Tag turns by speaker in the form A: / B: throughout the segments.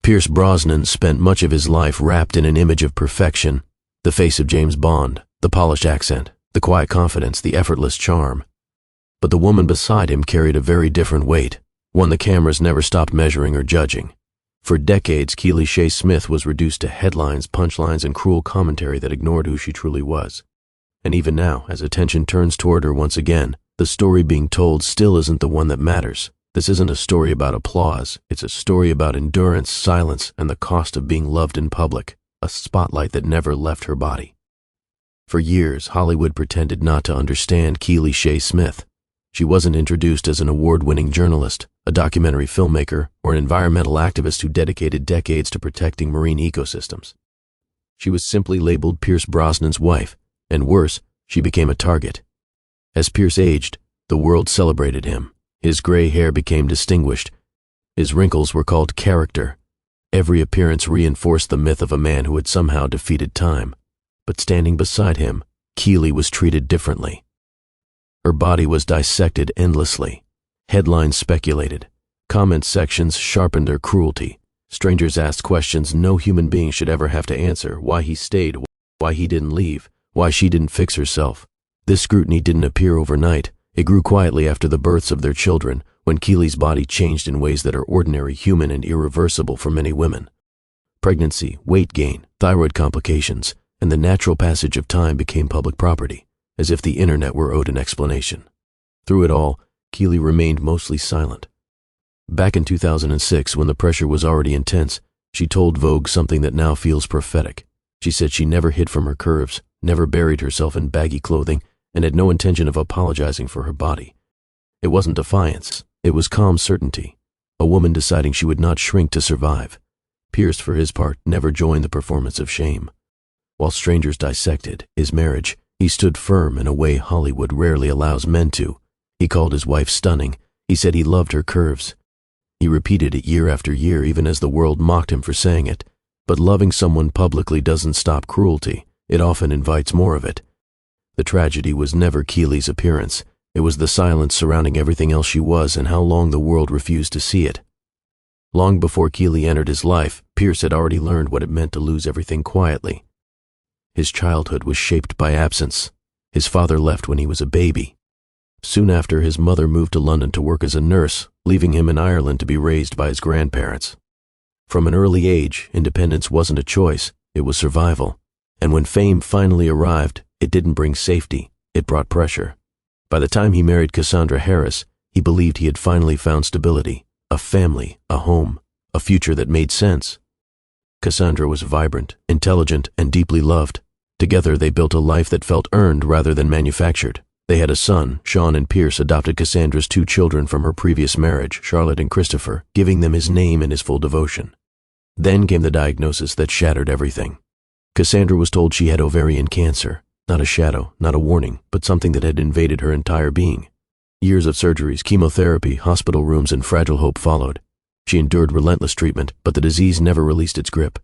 A: Pierce Brosnan spent much of his life wrapped in an image of perfection, the face of James Bond, the polished accent, the quiet confidence, the effortless charm. But the woman beside him carried a very different weight, one the cameras never stopped measuring or judging. For decades, Keely Shea Smith was reduced to headlines, punchlines, and cruel commentary that ignored who she truly was. And even now, as attention turns toward her once again, the story being told still isn't the one that matters. This isn't a story about applause. It's a story about endurance, silence, and the cost of being loved in public, a spotlight that never left her body. For years, Hollywood pretended not to understand Keely Shea Smith. She wasn't introduced as an award-winning journalist, a documentary filmmaker, or an environmental activist who dedicated decades to protecting marine ecosystems. She was simply labeled Pierce Brosnan's wife, and worse, she became a target. As Pierce aged, the world celebrated him. His gray hair became distinguished. His wrinkles were called character. Every appearance reinforced the myth of a man who had somehow defeated time. But standing beside him, Keely was treated differently. Her body was dissected endlessly. Headlines speculated. Comment sections sharpened their cruelty. Strangers asked questions no human being should ever have to answer: why he stayed, why he didn't leave, why she didn't fix herself. This scrutiny didn't appear overnight. It grew quietly after the births of their children, when Keely's body changed in ways that are ordinary, human, and irreversible for many women. Pregnancy, weight gain, thyroid complications, and the natural passage of time became public property, as if the internet were owed an explanation. Through it all, Keely remained mostly silent. Back in 2006, when the pressure was already intense, she told Vogue something that now feels prophetic. She said she never hid from her curves, never buried herself in baggy clothing, and had no intention of apologizing for her body. It wasn't defiance, it was calm certainty, a woman deciding she would not shrink to survive. Pierce, for his part, never joined the performance of shame. While strangers dissected his marriage, he stood firm in a way Hollywood rarely allows men to. He called his wife stunning. He said he loved her curves. He repeated it year after year, even as the world mocked him for saying it. But loving someone publicly doesn't stop cruelty. It often invites more of it. The tragedy was never Keely's appearance. It was the silence surrounding everything else she was and how long the world refused to see it. Long before Keely entered his life, Pierce had already learned what it meant to lose everything quietly. His childhood was shaped by absence. His father left when he was a baby. Soon after, his mother moved to London to work as a nurse, leaving him in Ireland to be raised by his grandparents. From an early age, independence wasn't a choice, it was survival. And when fame finally arrived, it didn't bring safety, it brought pressure. By the time he married Cassandra Harris, he believed he had finally found stability, a family, a home, a future that made sense. Cassandra was vibrant, intelligent, and deeply loved. Together they built a life that felt earned rather than manufactured. They had a son. Sean and Pierce adopted Cassandra's 2 children from her previous marriage, Charlotte and Christopher, giving them his name and his full devotion. Then came the diagnosis that shattered everything. Cassandra was told she had ovarian cancer. Not a shadow, not a warning, but something that had invaded her entire being. Years of surgeries, chemotherapy, hospital rooms, and fragile hope followed. She endured relentless treatment, but the disease never released its grip.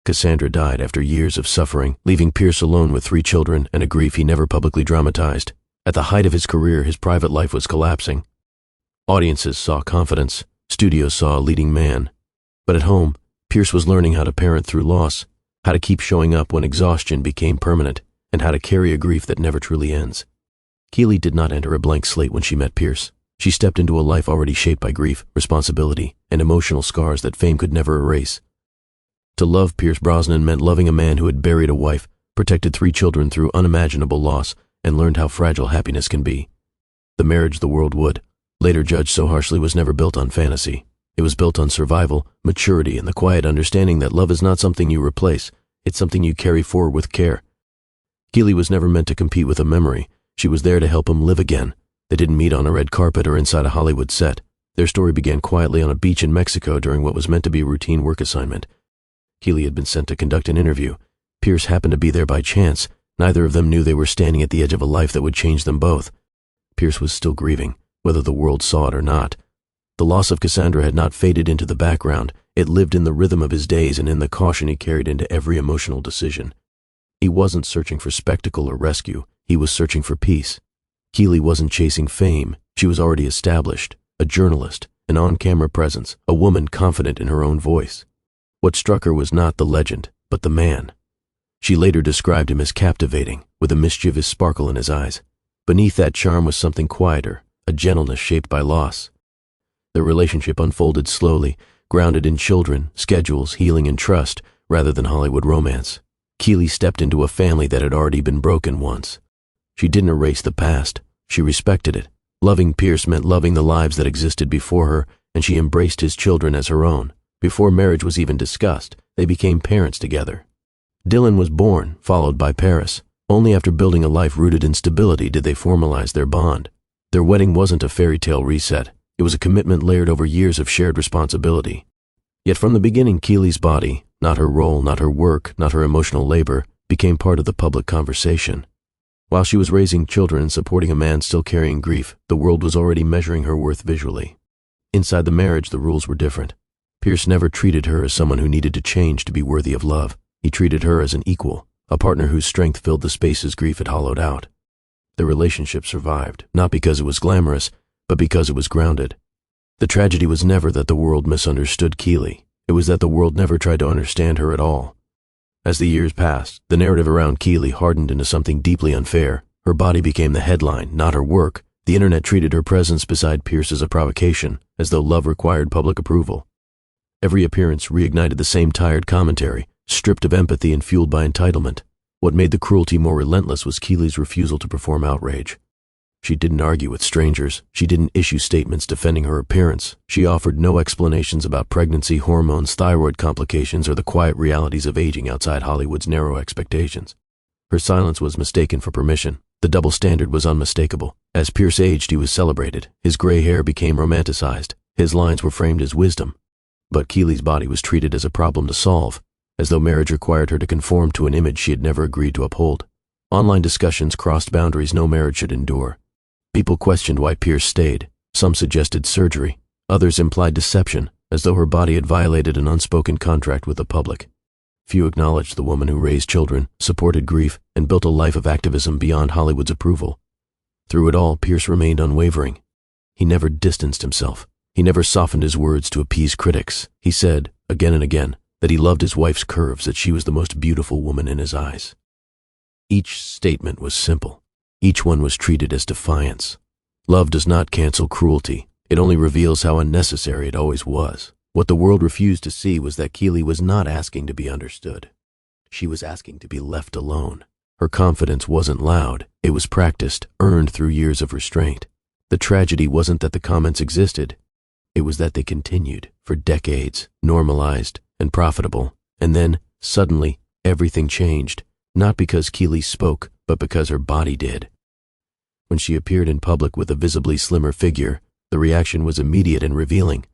A: Cassandra died after years of suffering, leaving Pierce alone with 3 children and a grief he never publicly dramatized. At the height of his career, his private life was collapsing. Audiences saw confidence, studios saw a leading man. But at home, Pierce was learning how to parent through loss, how to keep showing up when exhaustion became permanent, and how to carry a grief that never truly ends. Keely did not enter a blank slate when she met Pierce. She stepped into a life already shaped by grief, responsibility, and emotional scars that fame could never erase. To love Pierce Brosnan meant loving a man who had buried a wife, protected 3 children through unimaginable loss, and learned how fragile happiness can be. The marriage the world would, later judged so harshly, was never built on fantasy. It was built on survival, maturity, and the quiet understanding that love is not something you replace, it's something you carry forward with care. Keely was never meant to compete with a memory. She was there to help him live again. They didn't meet on a red carpet or inside a Hollywood set. Their story began quietly on a beach in Mexico during what was meant to be a routine work assignment. Keely had been sent to conduct an interview. Pierce happened to be there by chance. Neither of them knew they were standing at the edge of a life that would change them both. Pierce was still grieving, whether the world saw it or not. The loss of Cassandra had not faded into the background. It lived in the rhythm of his days and in the caution he carried into every emotional decision. He wasn't searching for spectacle or rescue. He was searching for peace. Keely wasn't chasing fame. She was already established, a journalist, an on-camera presence, a woman confident in her own voice. What struck her was not the legend, but the man. She later described him as captivating, with a mischievous sparkle in his eyes. Beneath that charm was something quieter, a gentleness shaped by loss. Their relationship unfolded slowly, grounded in children, schedules, healing, and trust, rather than Hollywood romance. Keeley stepped into a family that had already been broken once. She didn't erase the past. She respected it. Loving Pierce meant loving the lives that existed before her, and she embraced his children as her own. Before marriage was even discussed, they became parents together. Dylan was born, followed by Paris. Only after building a life rooted in stability did they formalize their bond. Their wedding wasn't a fairy tale reset. It was a commitment layered over years of shared responsibility. Yet from the beginning, Keeley's body, not her role, not her work, not her emotional labor, became part of the public conversation. While she was raising children and supporting a man still carrying grief, the world was already measuring her worth visually. Inside the marriage, the rules were different. Pierce never treated her as someone who needed to change to be worthy of love. He treated her as an equal, a partner whose strength filled the spaces grief had hollowed out. The relationship survived, not because it was glamorous, but because it was grounded. The tragedy was never that the world misunderstood Keeley. It was that the world never tried to understand her at all. As the years passed, the narrative around Keeley hardened into something deeply unfair. Her body became the headline, not her work. The internet treated her presence beside Pierce as a provocation, as though love required public approval. Every appearance reignited the same tired commentary, stripped of empathy and fueled by entitlement. What made the cruelty more relentless was Keeley's refusal to perform outrage. She didn't argue with strangers. She didn't issue statements defending her appearance. She offered no explanations about pregnancy, hormones, thyroid complications, or the quiet realities of aging outside Hollywood's narrow expectations. Her silence was mistaken for permission. The double standard was unmistakable. As Pierce aged, he was celebrated. His gray hair became romanticized. His lines were framed as wisdom. But Keeley's body was treated as a problem to solve, as though marriage required her to conform to an image she had never agreed to uphold. Online discussions crossed boundaries no marriage should endure. People questioned why Pierce stayed. Some suggested surgery. Others implied deception, as though her body had violated an unspoken contract with the public. Few acknowledged the woman who raised children, supported grief, and built a life of activism beyond Hollywood's approval. Through it all, Pierce remained unwavering. He never distanced himself. He never softened his words to appease critics. He said, again and again, that he loved his wife's curves, that she was the most beautiful woman in his eyes. Each statement was simple. Each one was treated as defiance. Love does not cancel cruelty. It only reveals how unnecessary it always was. What the world refused to see was that Keeley was not asking to be understood. She was asking to be left alone. Her confidence wasn't loud. It was practiced, earned through years of restraint. The tragedy wasn't that the comments existed. It was that they continued for decades, normalized and profitable. And then, suddenly, everything changed. Not because Keeley spoke, but because her body did. When she appeared in public with a visibly slimmer figure, the reaction was immediate and revealing.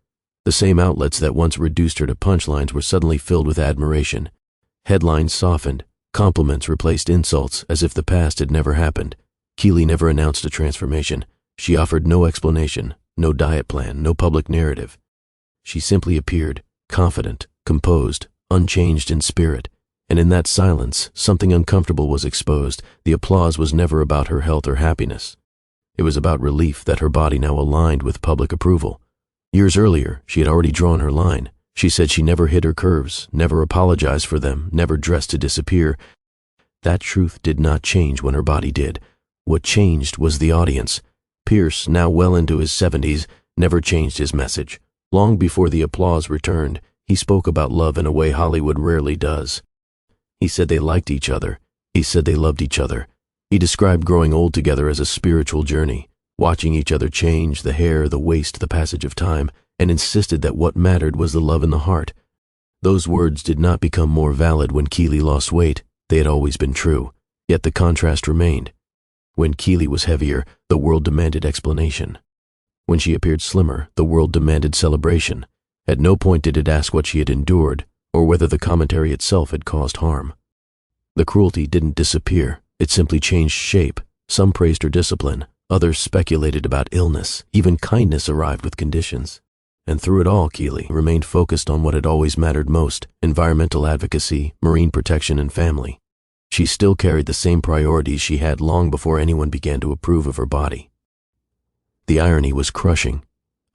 A: The same outlets that once reduced her to punchlines were suddenly filled with admiration. Headlines softened, compliments replaced insults, as if the past had never happened. Keeley never announced a transformation. She offered no explanation, no diet plan, no public narrative. She simply appeared, confident, composed, unchanged in spirit. And in that silence, something uncomfortable was exposed. The applause was never about her health or happiness. It was about relief that her body now aligned with public approval. Years earlier, she had already drawn her line. She said she never hid her curves, never apologized for them, never dressed to disappear. That truth did not change when her body did. What changed was the audience. Pierce, now well into his 70s, never changed his message. Long before the applause returned, he spoke about love in a way Hollywood rarely does. He said they liked each other. He said they loved each other. He described growing old together as a spiritual journey, watching each other change, the hair, the waist, the passage of time, and insisted that what mattered was the love in the heart. Those words did not become more valid when Keeley lost weight. They had always been true, yet the contrast remained. When Keeley was heavier, the world demanded explanation. When she appeared slimmer, the world demanded celebration. At no point did it ask what she had endured, or whether the commentary itself had caused harm. The cruelty didn't disappear, it simply changed shape. Some praised her discipline, others speculated about illness, even kindness arrived with conditions. And through it all, Keeley remained focused on what had always mattered most: environmental advocacy, marine protection, and family. She still carried the same priorities she had long before anyone began to approve of her body. The irony was crushing.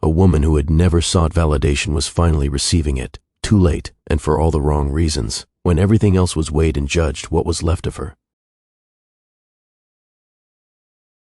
A: A woman who had never sought validation was finally receiving it, too late and for all the wrong reasons. When everything else was weighed and judged, what was left of her?